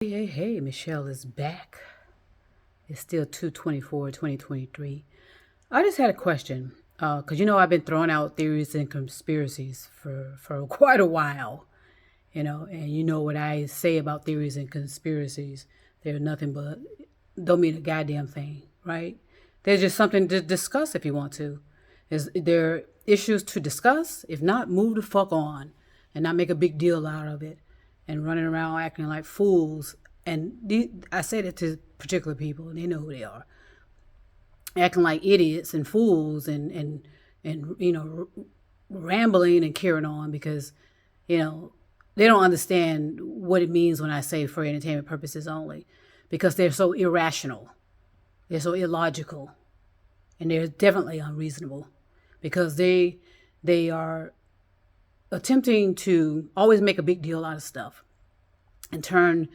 Hey, Michelle is back. It's still 2023. I just had a question, because I've been throwing out theories and conspiracies for quite a while, and you know what I say about theories and conspiracies. They're nothing but, don't mean a goddamn thing, right? They're just something to discuss if you want to. Is there issues to discuss? If not, move the fuck on and not make a big deal out of it and running around acting like fools. And I say that to particular people, and they know who they are, acting like idiots and fools and rambling and carrying on because they don't understand what it means when I say for entertainment purposes only, because they're so irrational, they're so illogical, and they're definitely unreasonable because they are attempting to always make a big deal out of stuff and turn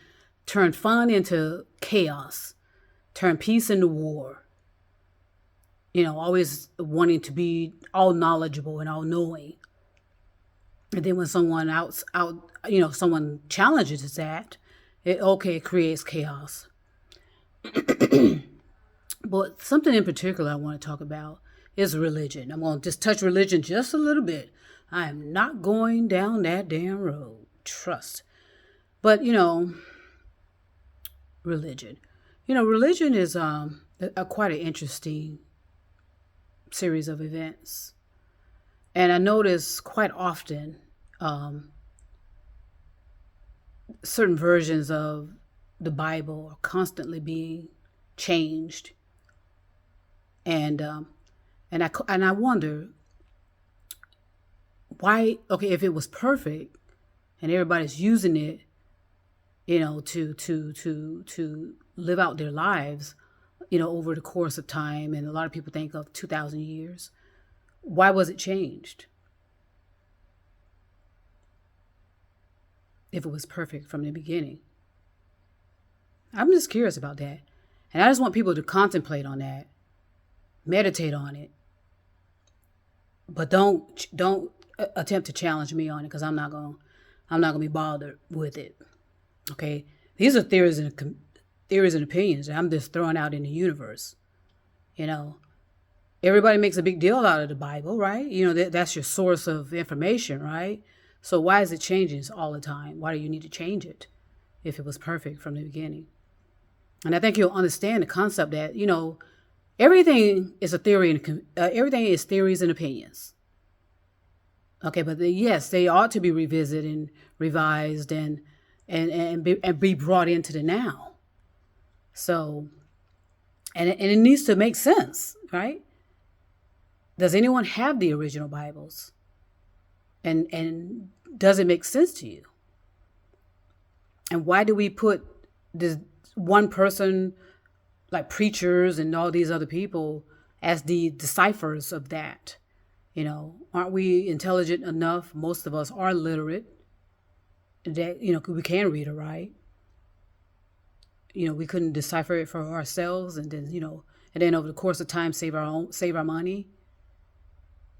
fun into chaos, turn peace into war. Always wanting to be all knowledgeable and all knowing. And then when someone challenges that, it creates chaos. But something in particular I want to talk about is religion. I'm going to just touch religion just a little bit. I am not going down that damn road. Trust. But, religion. Religion is quite an interesting series of events. And I notice quite often certain versions of the Bible are constantly being changed. And I wonder why, okay, if it was perfect and everybody's using it, to live out their lives, over the course of time, and a lot of people think of 2,000 years, why was it changed? If it was perfect from the beginning. I'm just curious about that. And I just want people to contemplate on that, meditate on it, but don't attempt to challenge me on it, because I'm not gonna be bothered with it. Okay, these are theories and opinions that I'm just throwing out in the universe. Everybody makes a big deal out of the Bible, right? That's your source of information, right? So why is it changing all the time? Why do you need to change it if it was perfect from the beginning? And I think you'll understand the concept that everything is a theory, and everything is theories and opinions. Okay, but yes, they ought to be revisited and revised and be brought into the now. So, and it needs to make sense, right? Does anyone have the original Bibles? And does it make sense to you? And why do we put this one person, like preachers and all these other people, as the deciphers of that? Aren't we intelligent enough? Most of us are literate. That we can read or write. We couldn't decipher it for ourselves, and then over the course of time save our money,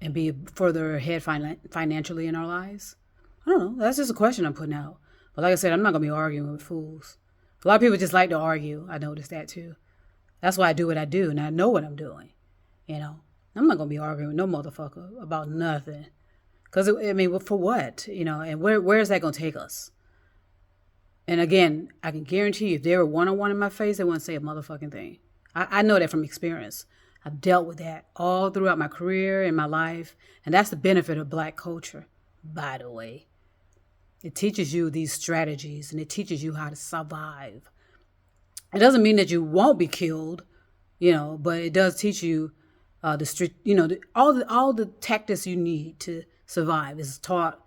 and be further ahead financially in our lives. I don't know. That's just a question I'm putting out. But like I said, I'm not gonna be arguing with fools. A lot of people just like to argue. I noticed that too. That's why I do what I do, and I know what I'm doing. I'm not gonna be arguing with no motherfucker about nothing. Because, for what? And where is that going to take us? And again, I can guarantee you, if they were one-on-one in my face, they wouldn't say a motherfucking thing. I know that from experience. I've dealt with that all throughout my career and my life. And that's the benefit of Black culture, by the way. It teaches you these strategies, and it teaches you how to survive. It doesn't mean that you won't be killed, but it does teach you all the tactics you need to survive is taught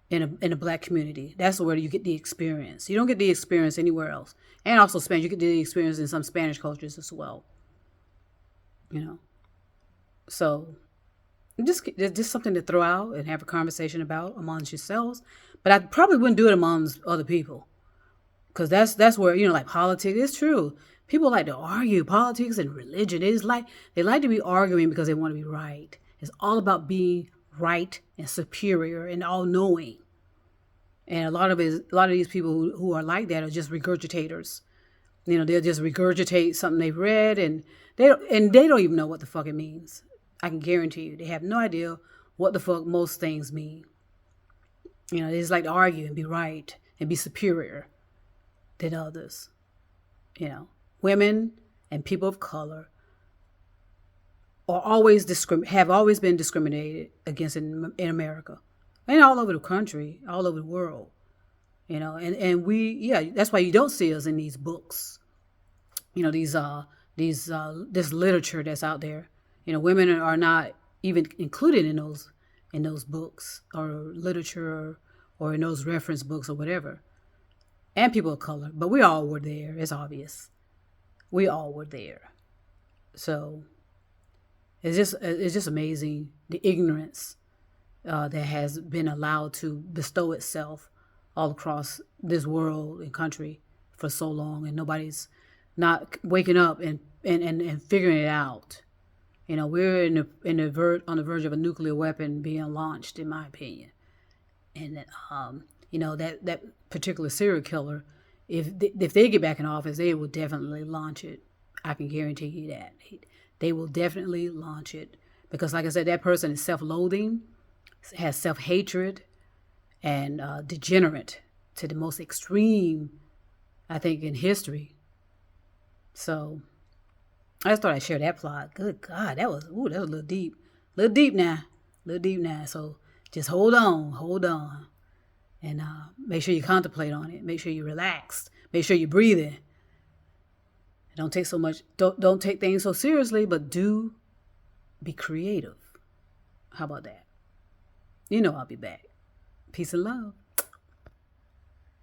in a Black community. That's where you get the experience. You don't get the experience anywhere else. And also Spanish, you get the experience in some Spanish cultures as well. So just something to throw out and have a conversation about amongst yourselves. But I probably wouldn't do it amongst other people, because that's where like politics. It's true. People like to argue politics and religion. They like to be arguing because they want to be right. It's all about being right and superior and all-knowing. And a lot of these people who are like that are just regurgitators. They'll just regurgitate something they've read, and they don't even know what the fuck it means. I can guarantee you, they have no idea what the fuck most things mean. They just like to argue and be right and be superior than others. Women and people of color are have always been discriminated against in America, and all over the country, all over the world. And that's why you don't see us in these books. This literature that's out there. Women are not even included in those books or literature or in those reference books or whatever. And people of color, but we all were there. It's obvious. We all were there. So it's just amazing the ignorance that has been allowed to bestow itself all across this world and country for so long, and nobody's not waking up and figuring it out. We're on the verge of a nuclear weapon being launched, in my opinion. And that particular serial killer, if they get back in office, they will definitely launch it. I can guarantee you that. They will definitely launch it. Because like I said, that person is self-loathing, has self-hatred, and degenerate to the most extreme, I think, in history. So I just thought I'd share that plot. Good God, that was a little deep. A little deep now. So just hold on. And make sure you contemplate on it. Make sure you relax. Make sure you're breathing. Don't take things so seriously, but do be creative. How about that? I'll be back. Peace and love.